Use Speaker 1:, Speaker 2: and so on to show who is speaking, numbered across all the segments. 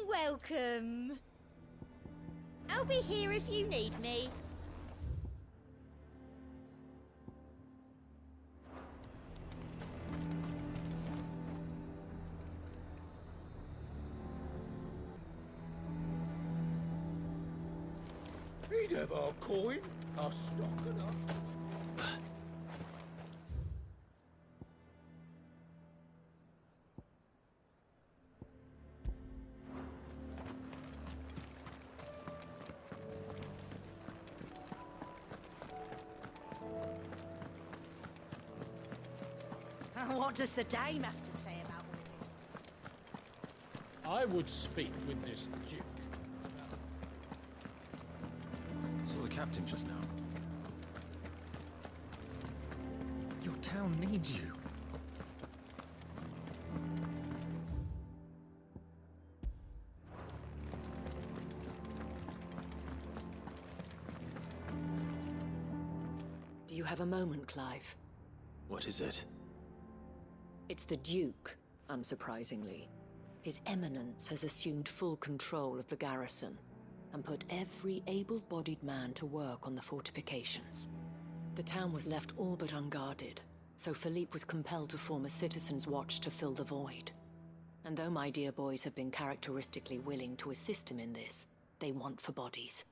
Speaker 1: Welcome. I'll be here if you need me.
Speaker 2: He'd have our coin, our stock and our...
Speaker 1: What does the dame have to say about all this?
Speaker 3: I would speak with this duke.
Speaker 4: Saw the captain just now.
Speaker 5: Your town needs you.
Speaker 6: Do you have a moment, Clive?
Speaker 4: What is it?
Speaker 6: It's the Duke, unsurprisingly. His Eminence has assumed full control of the garrison and put every able-bodied man to work on the fortifications. The town was left all but unguarded, so Philippe was compelled to form a citizens' watch to fill the void. And though my dear boys have been characteristically willing to assist him in this, they want for bodies.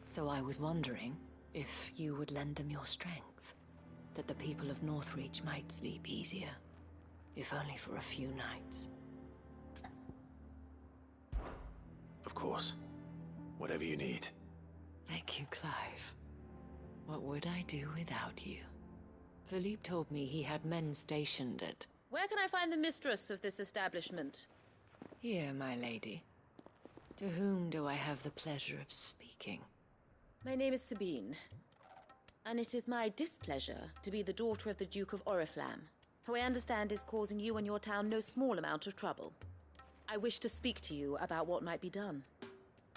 Speaker 6: So I was wondering if you would lend them your strength, that the people of Northreach might sleep easier. If only for a few nights.
Speaker 4: Of course. Whatever you need.
Speaker 6: Thank you, Clive. What would I do without you? Philippe told me he had men stationed at...
Speaker 7: Where can I find the mistress of this establishment?
Speaker 6: Here, my lady. To whom do I have the pleasure of speaking?
Speaker 7: My name is Sabine. And it is my displeasure to be the daughter of the Duke of Oriflamme, who I understand is causing you and your town no small amount of trouble. I wish to speak to you about what might be done.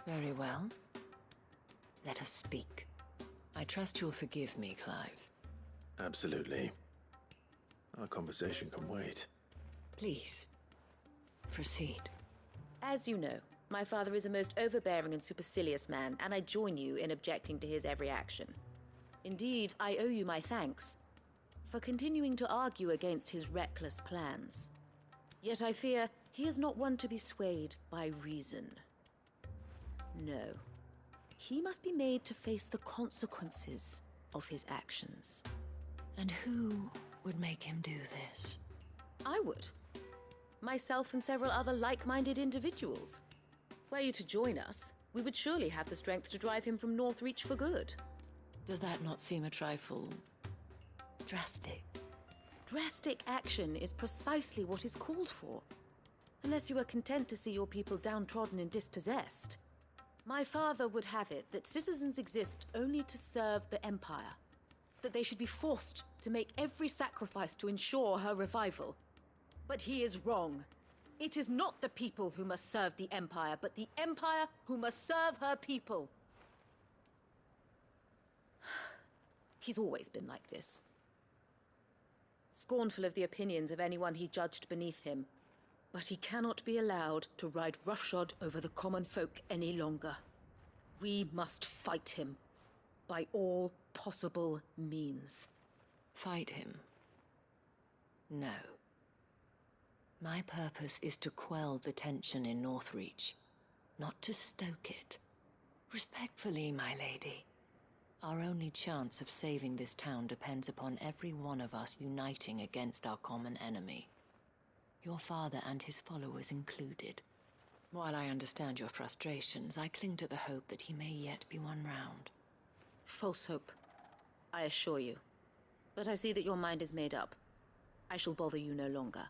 Speaker 6: Very well. Let us speak. I trust you'll forgive me, Clive.
Speaker 4: Absolutely. Our conversation can wait.
Speaker 6: Please, proceed.
Speaker 7: As you know, my father is a most overbearing and supercilious man, and I join you in objecting to his every action. Indeed, I owe you my thanks for continuing to argue against his reckless plans. Yet I fear he is not one to be swayed by reason. No. He must be made to face the consequences of his actions.
Speaker 6: And who would make him do this?
Speaker 7: I would. Myself and several other like-minded individuals. Were you to join us, we would surely have the strength to drive him from Northreach for good.
Speaker 6: Does that not seem a trifle... drastic?
Speaker 7: Drastic action is precisely what is called for. Unless you are content to see your people downtrodden and dispossessed. My father would have it that citizens exist only to serve the Empire. That they should be forced to make every sacrifice to ensure her revival. But he is wrong. It is not the people who must serve the Empire, but the Empire who must serve her people. He's always been like this. Scornful of the opinions of anyone he judged beneath him. But he cannot be allowed to ride roughshod over the common folk any longer. We must fight him. By all possible means.
Speaker 6: Fight him? No. My purpose is to quell the tension in Northreach, not to stoke it. Respectfully, my lady. Our only chance of saving this town depends upon every one of us uniting against our common enemy. Your father and his followers included. While I understand your frustrations, I cling to the hope that he may yet be won round.
Speaker 7: False hope, I assure you. But I see that your mind is made up. I shall bother you no longer.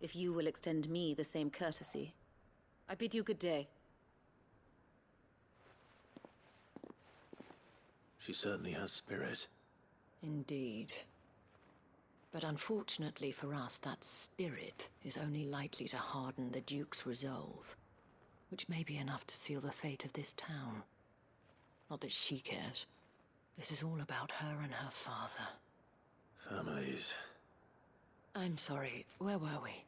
Speaker 7: If you will extend me the same courtesy, I bid you good day.
Speaker 4: She certainly has spirit.
Speaker 6: Indeed. But unfortunately for us, that spirit is only likely to harden the Duke's resolve, which may be enough to seal the fate of this town. Not that she cares. This is all about her and her father.
Speaker 4: Families.
Speaker 6: I'm sorry, where were we?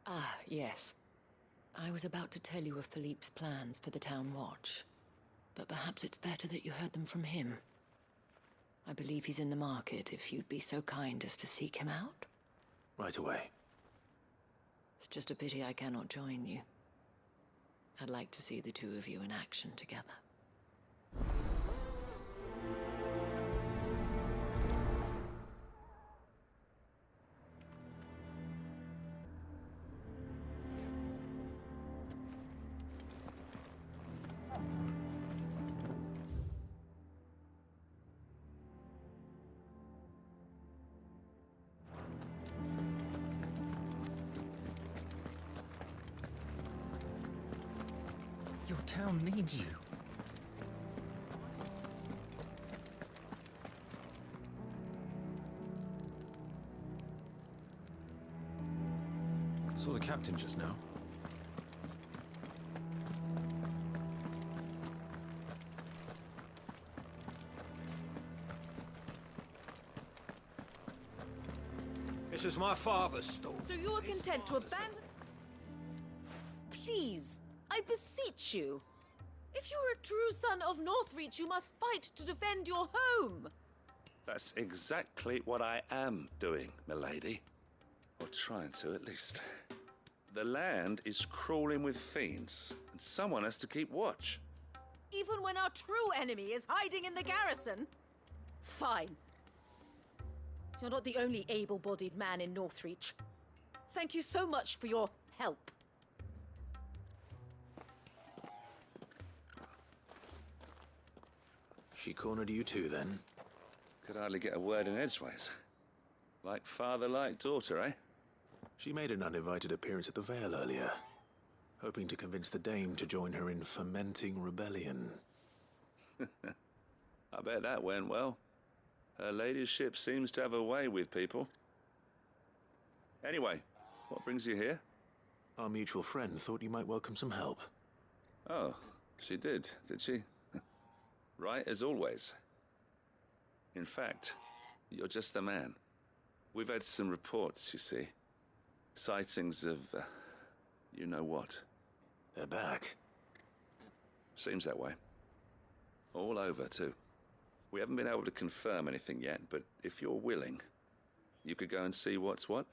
Speaker 6: Ah, yes. I was about to tell you of Philippe's plans for the town watch, but perhaps it's better that you heard them from him. I believe he's in the market, if you'd be so kind as to seek him out.
Speaker 4: Right away.
Speaker 6: It's just a pity I cannot join you. I'd like to see the two of you in action together.
Speaker 5: Your town needs you. Saw the captain just now.
Speaker 8: This is my father's store.
Speaker 7: So you are content to abandon... Please, I beseech you. If you are a true son of Northreach, you must fight to defend your home.
Speaker 9: That's exactly what I am doing, milady. Or trying to, at least. The land is crawling with fiends, and someone has to keep watch.
Speaker 7: Even when our true enemy is hiding in the garrison? Fine. You're not the only able-bodied man in Northreach. Thank you so much for your help.
Speaker 4: She cornered you too, then?
Speaker 9: Could hardly get a word in edgeways. Like father, like daughter, eh?
Speaker 4: She made an uninvited appearance at the Vale earlier, hoping to convince the Dame to join her in fomenting rebellion.
Speaker 9: I bet that went well. Her ladyship seems to have a way with people. Anyway, what brings you here?
Speaker 4: Our mutual friend thought you might welcome some help.
Speaker 9: Oh, she did she? Right as always. In fact, you're just the man. We've had some reports, you see. Sightings of, you know what.
Speaker 4: They're back.
Speaker 9: Seems that way. All over, too. We haven't been able to confirm anything yet, but if you're willing, you could go and see what's what.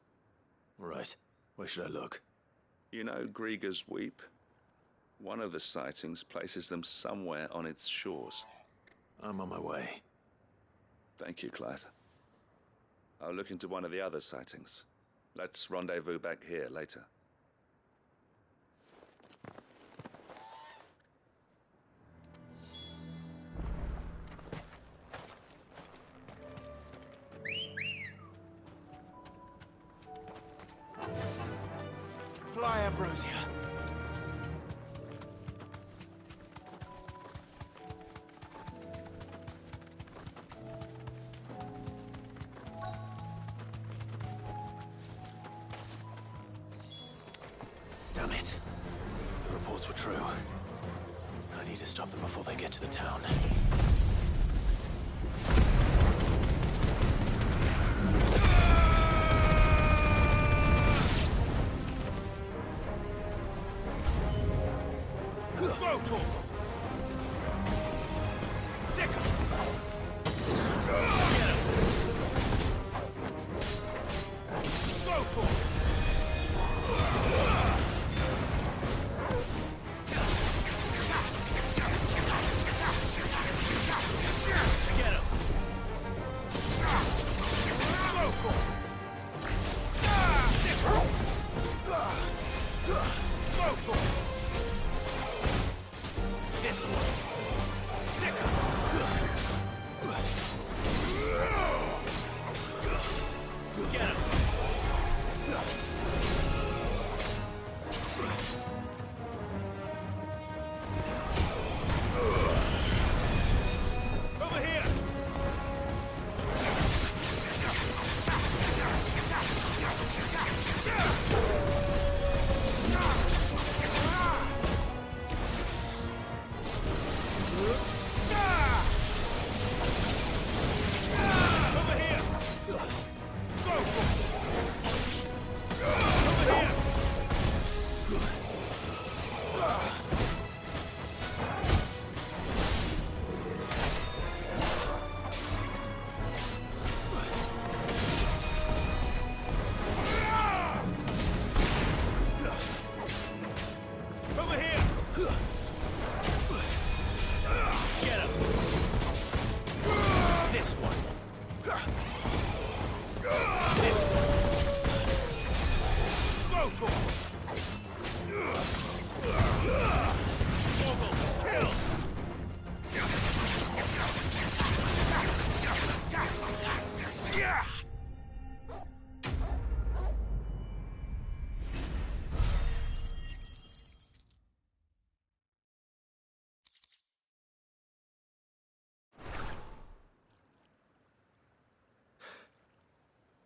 Speaker 4: Right. Where should I look?
Speaker 9: You know Grieger's Weep? One of the sightings places them somewhere on its shores.
Speaker 4: I'm on my way.
Speaker 9: Thank you, Clive. I'll look into one of the other sightings. Let's rendezvous back here later.
Speaker 2: Fly, Ambrosia.
Speaker 4: Damn it. The reports were true. I need to stop them before they get to the town.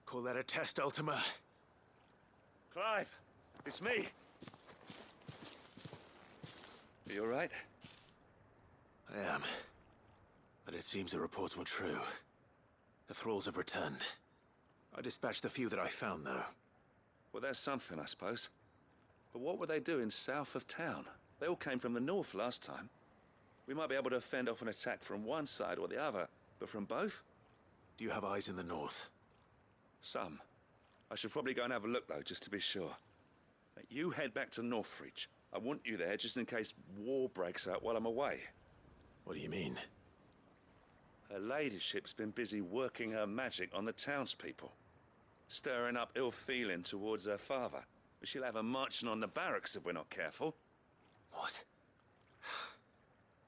Speaker 4: Call that a test, Ultima?
Speaker 9: Clive, it's me. Are you all right?
Speaker 4: I am. But it seems the reports were true. The thralls have returned. I dispatched the few that I found, though.
Speaker 9: Well, that's something, I suppose. But what were they doing south of town? They all came from the north last time. We might be able to fend off an attack from one side or the other, but from both?
Speaker 4: Do you have eyes in the north?
Speaker 9: Some. I should probably go and have a look, though, just to be sure. You head back to Northreach. I want you there just in case war breaks out while I'm away.
Speaker 4: What do you mean?
Speaker 9: Her ladyship's been busy working her magic on the townspeople, stirring up ill feeling towards her father. But she'll have her marching on the barracks if we're not careful.
Speaker 4: What?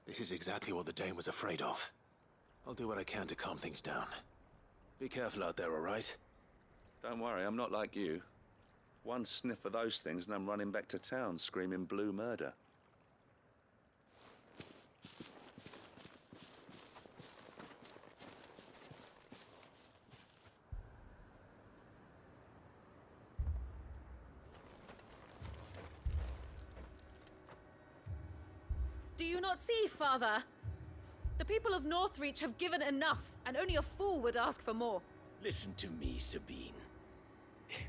Speaker 4: This is exactly what the Dame was afraid of. I'll do what I can to calm things down. Be careful out there, all right?
Speaker 9: Don't worry, I'm not like you. One sniff of those things and I'm running back to town screaming blue murder.
Speaker 7: Do you not see, Father? The people of Northreach have given enough, and only a fool would ask for more.
Speaker 2: Listen to me, Sabine.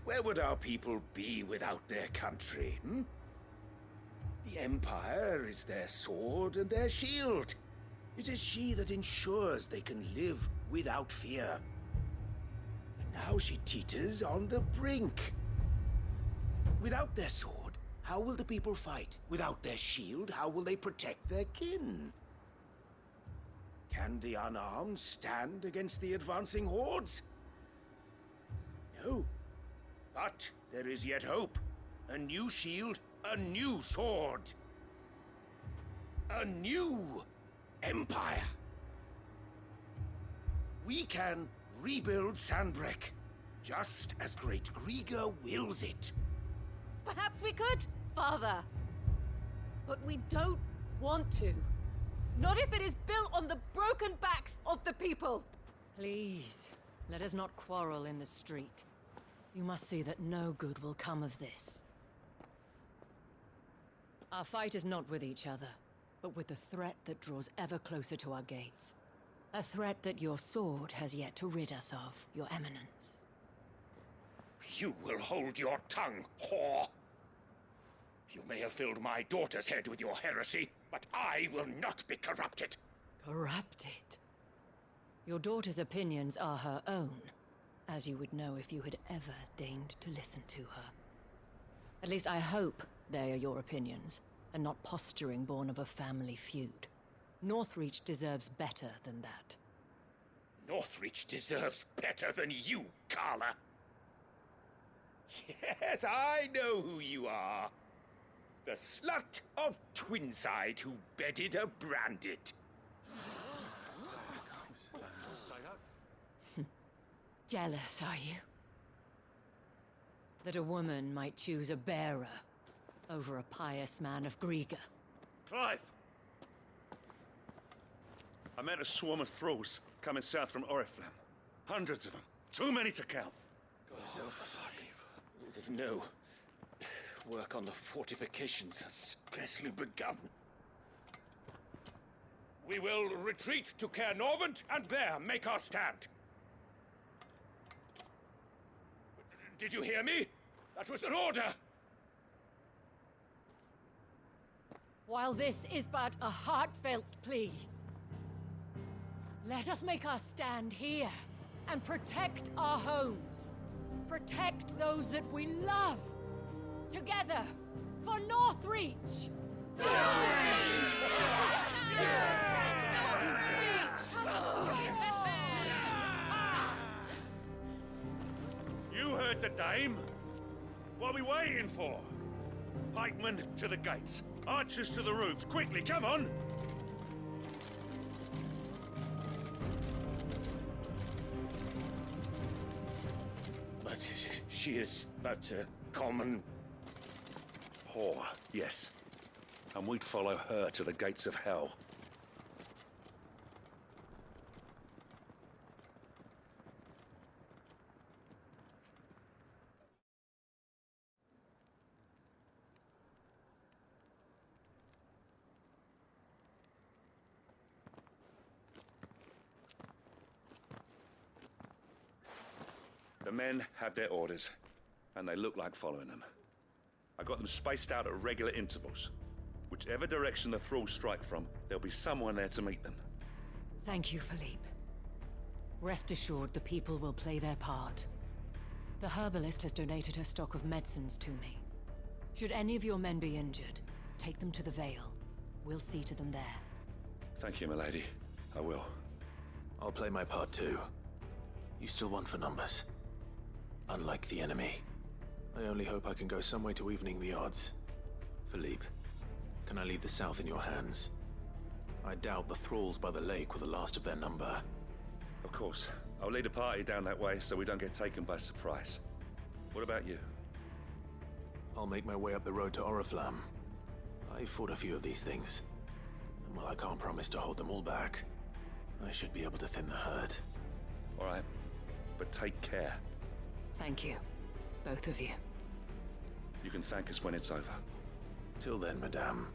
Speaker 2: Where would our people be without their country, hmm? The Empire is their sword and their shield. It is she that ensures they can live without fear. And now she teeters on the brink. Without their sword, how will the people fight? Without their shield, how will they protect their kin? Can the unarmed stand against the advancing hordes? No. But there is yet hope. A new shield, a new sword. A new empire. We can rebuild Sandbreck, just as Great Grieger wills it.
Speaker 7: Perhaps we could, Father. But we don't want to. Not if it is built on the broken backs of the people.
Speaker 6: Please, let us not quarrel in the street. You must see that no good will come of this. Our fight is not with each other, but with the threat that draws ever closer to our gates. A threat that your sword has yet to rid us of, Your Eminence.
Speaker 2: You will hold your tongue, whore! You may have filled my daughter's head with your heresy, but I will not be corrupted.
Speaker 6: Corrupted? Your daughter's opinions are her own, as you would know if you had ever deigned to listen to her. At least I hope they are your opinions, and not posturing born of a family feud. Northreach deserves better than that.
Speaker 2: Northreach deserves better than you, Carla. Yes, I know who you are. The slut of Twinside who bedded a Branded.
Speaker 6: Jealous, are you? That a woman might choose a bearer over a pious man of Grieger.
Speaker 9: Clive! I met a swarm of thralls coming south from Oriflamme. Hundreds of them. Too many to count.
Speaker 2: No. Work on the fortifications has scarcely begun. We will retreat to Caer Norvent and there make our stand. Did you hear me? That was an order!
Speaker 6: While this is but a heartfelt plea, let us make our stand here and protect our homes. Protect those that we love. Together, for Northreach!
Speaker 9: You heard the Dame. What are we waiting for? Pikemen to the gates. Archers to the roofs. Quickly, come on!
Speaker 2: But she is but a common...
Speaker 9: Whore, yes. And we'd follow her to the gates of hell. The men have their orders, and they look like following them. I got them spaced out at regular intervals. Whichever direction the thralls strike from, there'll be someone there to meet them.
Speaker 6: Thank you, Philippe. Rest assured, the people will play their part. The herbalist has donated her stock of medicines to me. Should any of your men be injured, take them to the Vale. We'll see to them there.
Speaker 9: Thank you, milady. I will.
Speaker 4: I'll play my part too. You still want for numbers. Unlike the enemy. I only hope I can go some way to evening the odds. Philippe, can I leave the south in your hands? I doubt the thralls by the lake were the last of their number.
Speaker 9: Of course. I'll lead a party down that way so we don't get taken by surprise. What about you?
Speaker 4: I'll make my way up the road to Oriflamme. I fought a few of these things. And while I can't promise to hold them all back, I should be able to thin the herd.
Speaker 9: All right. But take care.
Speaker 6: Thank you. Both of you.
Speaker 9: You can thank us when it's over.
Speaker 4: Till then, madame.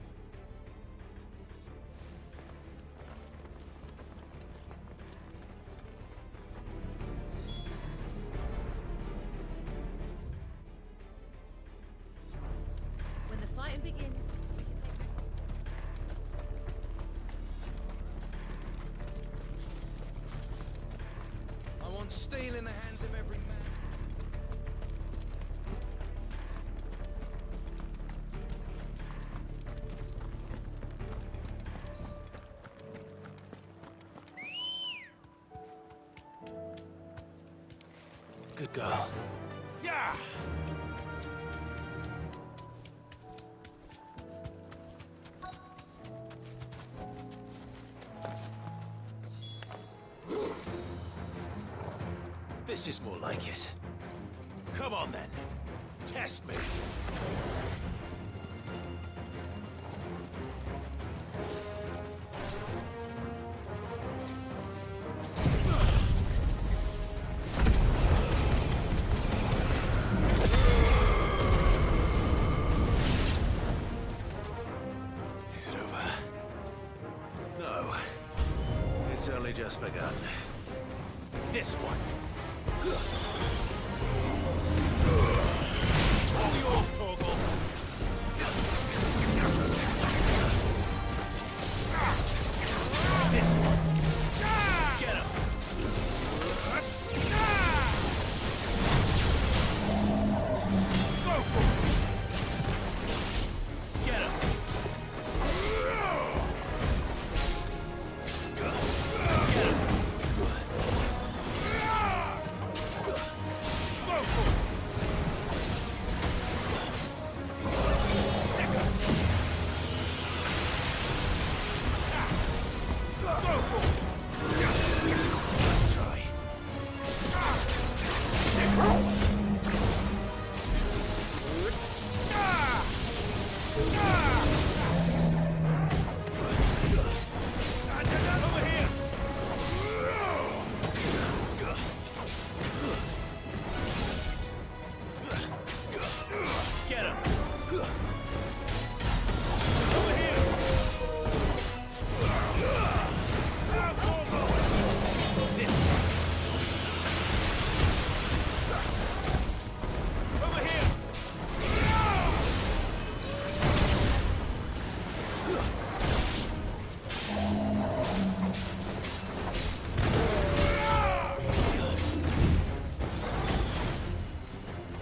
Speaker 7: When the fighting begins, we can take...
Speaker 3: I want steel in the hands of every man.
Speaker 4: Good girl.
Speaker 2: Yeah!
Speaker 4: This is more like it. Come on then. Test me. Is it over? No. It's only just begun. This one. All yours, Torgal. This one. Get him. Go for it. Get him.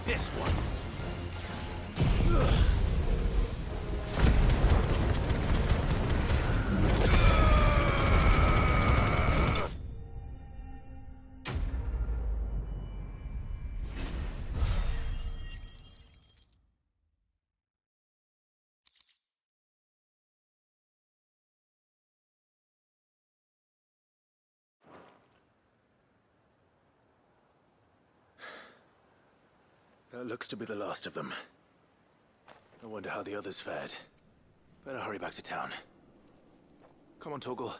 Speaker 4: This one. That looks to be the last of them. I wonder how the others fared. Better hurry back to town. Come on, Torgal.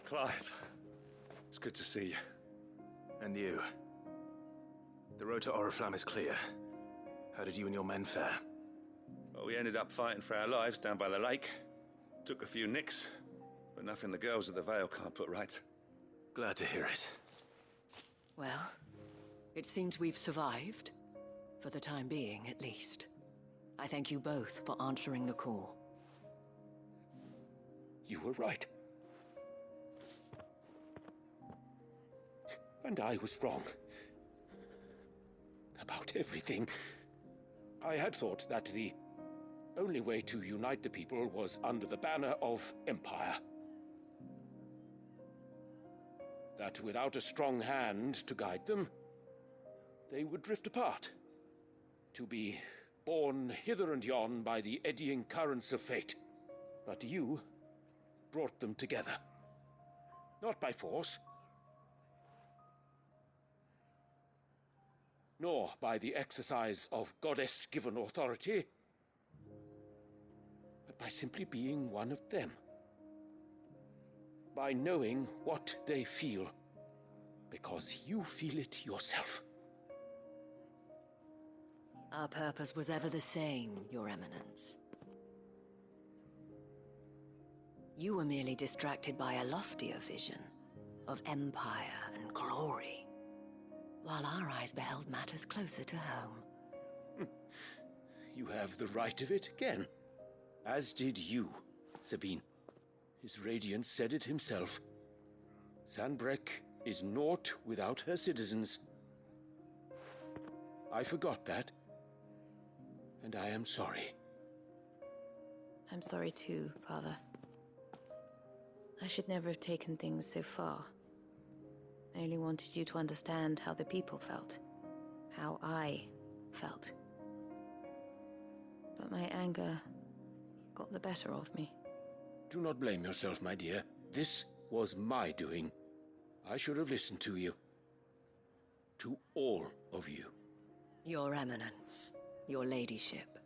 Speaker 9: Clive, it's good to see you.
Speaker 4: And you. The road to Oriflamme is clear. How did you and your men fare?
Speaker 9: Well, we ended up fighting for our lives down by the lake. Took a few nicks, but nothing the girls of the Vale can't put right.
Speaker 4: Glad to hear it.
Speaker 6: Well, it seems we've survived. For the time being, at least. I thank you both for answering the call.
Speaker 2: You were right. And I was wrong. About everything. I had thought that the only way to unite the people was under the banner of Empire. That without a strong hand to guide them, they would drift apart. To be borne hither and yon by the eddying currents of fate. But you brought them together. Not by force, nor by the exercise of goddess-given authority, but by simply being one of them. By knowing what they feel, because you feel it yourself.
Speaker 6: Our purpose was ever the same, Your Eminence. You were merely distracted by a loftier vision of empire and glory, while our eyes beheld matters closer to home.
Speaker 2: You have the right of it again. As did you, Sabine. His Radiance said it himself. Sanbreque is naught without her citizens. I forgot that, and I am sorry.
Speaker 7: I'm sorry too, Father. I should never have taken things so far. I only wanted you to understand how the people felt. How I felt. But my anger got the better of me.
Speaker 2: Do not blame yourself, my dear. This was my doing. I should have listened to you. To all of you.
Speaker 6: Your Eminence, your Ladyship,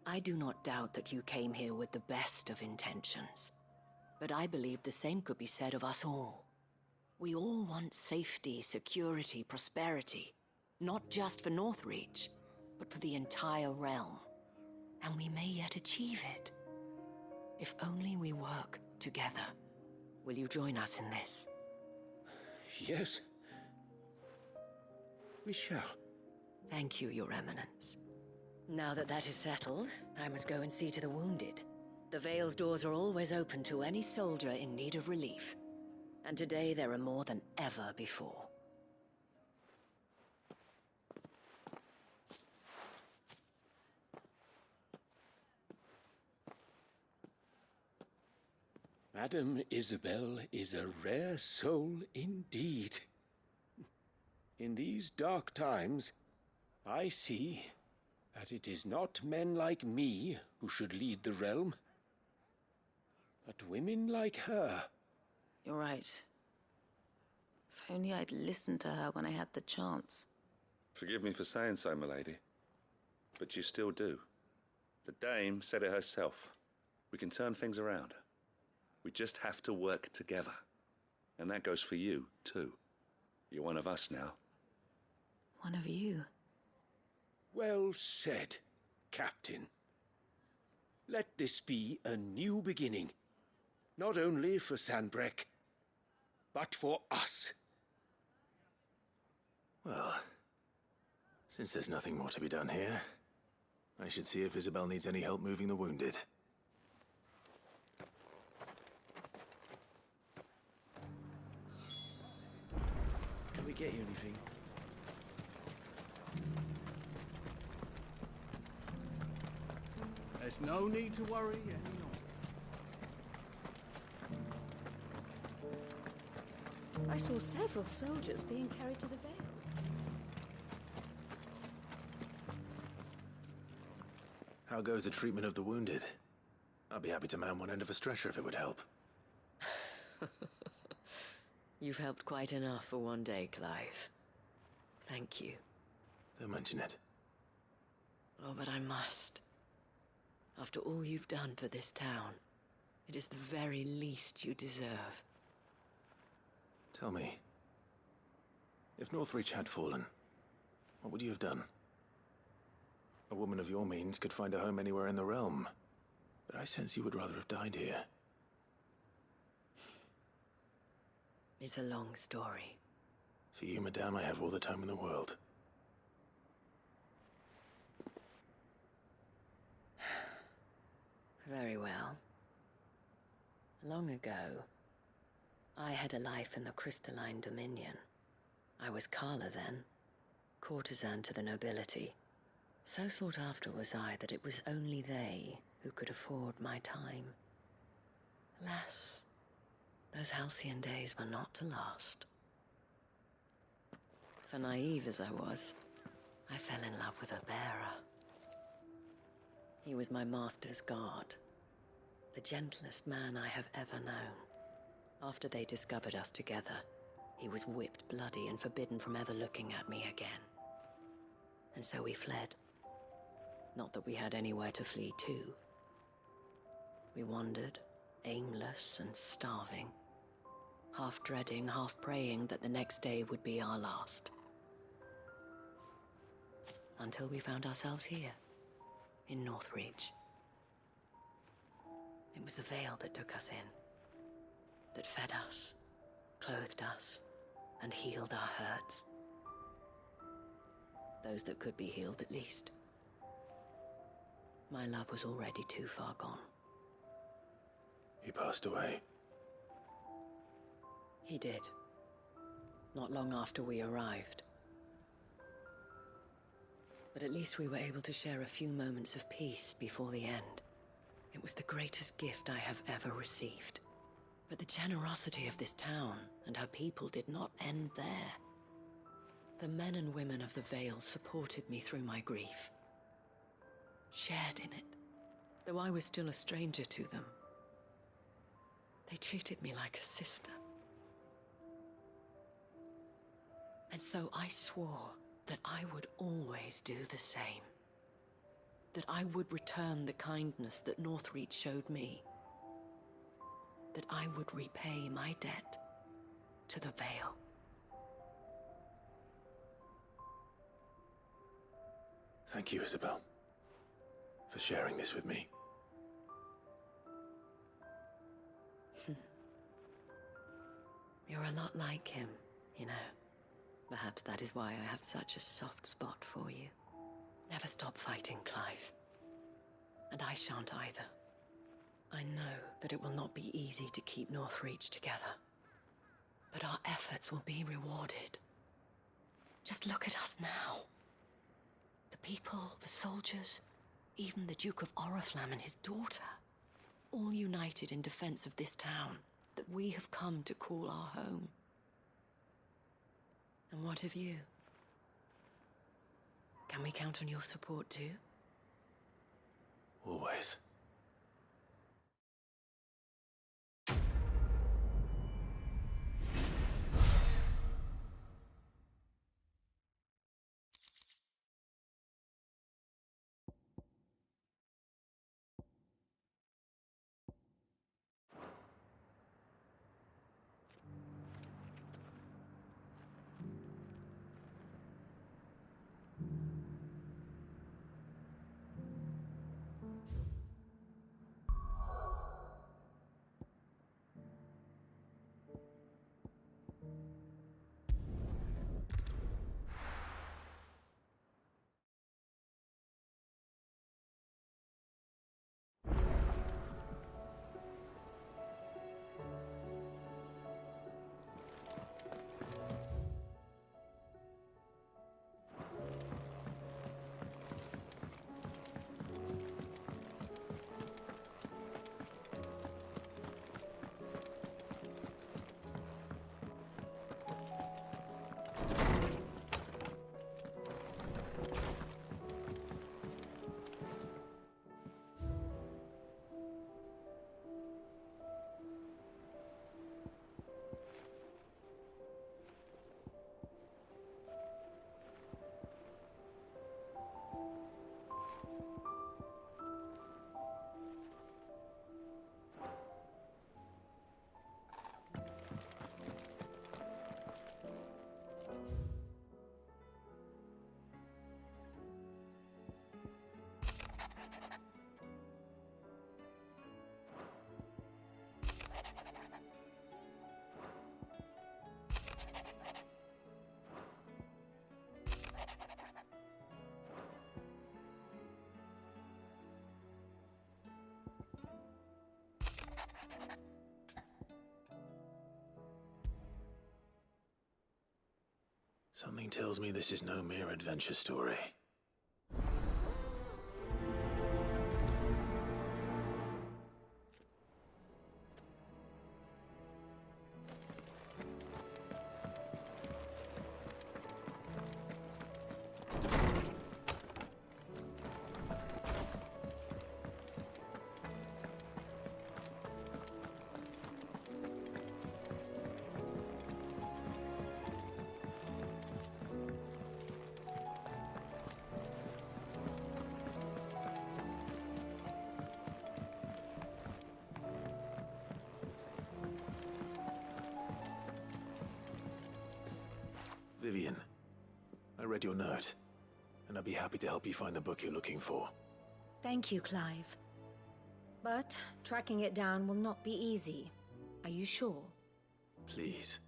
Speaker 6: I do not doubt that you came here with the best of intentions. But I believe the same could be said of us all. We all want safety, security, prosperity. Not just for Northreach, but for the entire realm. And we may yet achieve it. If only we work together. Will you join us in this?
Speaker 2: Yes. We shall.
Speaker 6: Thank you, Your Eminence. Now that that is settled, I must go and see to the wounded. The Vale's doors are always open to any soldier in need of relief. And today there are more than ever before.
Speaker 2: Madame Isabel is a rare soul indeed. In these dark times, I see that it is not men like me who should lead the realm, but women like her.
Speaker 7: You're right. If only I'd listened to her when I had the chance.
Speaker 9: Forgive me for saying so, milady, but you still do. The Dame said it herself. We can turn things around. We just have to work together. And that goes for you, too. You're one of us now.
Speaker 7: One of you.
Speaker 2: Well said, Captain. Let this be a new beginning. Not only for Sanbreque, but for us.
Speaker 4: Well, since there's nothing more to be done here, I should see if Isabel needs any help moving the wounded.
Speaker 5: Can we get you anything?
Speaker 10: There's no need to worry any longer.
Speaker 1: I saw several soldiers being carried to the Vale.
Speaker 4: How goes the treatment of the wounded? I'd be happy to man one end of a stretcher if it would help.
Speaker 6: You've helped quite enough for one day, Clive. Thank you.
Speaker 4: Don't mention it.
Speaker 6: Oh, but I must. After all you've done for this town, it is the very least you deserve.
Speaker 4: Tell me, if Northreach had fallen, what would you have done? A woman of your means could find a home anywhere in the realm, but I sense you would rather have died here.
Speaker 6: It's a long story.
Speaker 4: For you, madame, I have all the time in the world.
Speaker 6: Very well. Long ago, I had a life in the crystalline dominion. I was Carla then, courtesan to the nobility. So sought after was I that it was only they who could afford my time. Alas, those halcyon days were not to last. For naive as I was, I fell in love with a bearer. He was my master's guard, the gentlest man I have ever known. After they discovered us together, he was whipped bloody and forbidden from ever looking at me again. And so we fled. Not that we had anywhere to flee to. We wandered, aimless and starving, half dreading, half praying that the next day would be our last. Until we found ourselves here, in Northreach. It was the Vale that took us in, that fed us, clothed us, and healed our hurts. Those that could be healed, at least. My love was already too far gone.
Speaker 4: He passed away.
Speaker 6: He did. Not long after we arrived. But at least we were able to share a few moments of peace before the end. It was the greatest gift I have ever received. But the generosity of this town and her people did not end there. The men and women of the Vale supported me through my grief. Shared in it, though I was still a stranger to them. They treated me like a sister. And so I swore that I would always do the same. That I would return the kindness that Northreach showed me. That I would repay my debt to the Vale.
Speaker 4: Thank you, Isabel, for sharing this with me.
Speaker 6: You're a lot like him, you know. Perhaps that is why I have such a soft spot for you. Never stop fighting, Clive. And I shan't either. I know that it will not be easy to keep Northreach together. But our efforts will be rewarded. Just look at us now. The people, the soldiers, even the Duke of Oriflamme and his daughter, all united in defense of this town that we have come to call our home. And what of you? Can we count on your support too?
Speaker 4: Always. Something tells me this is no mere adventure story. Vivian, I read your note, and I'd be happy to help you find the book you're looking for.
Speaker 1: Thank you, Clive. But tracking it down will not be easy. Are you sure?
Speaker 4: Please.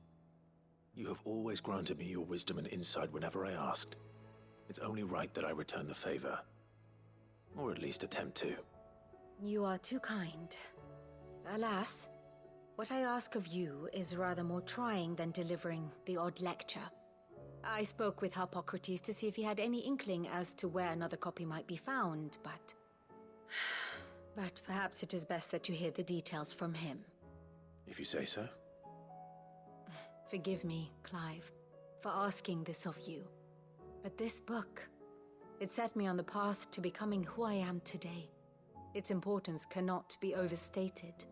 Speaker 4: You have always granted me your wisdom and insight whenever I asked. It's only right that I return the favor. Or at least attempt to.
Speaker 1: You are too kind. Alas, what I ask of you is rather more trying than delivering the odd lecture. I spoke with Harpocrates to see if he had any inkling as to where another copy might be found, but... But perhaps it is best that you hear the details from him.
Speaker 4: If you say so.
Speaker 1: Forgive me, Clive, for asking this of you. But this book, it set me on the path to becoming who I am today. Its importance cannot be overstated.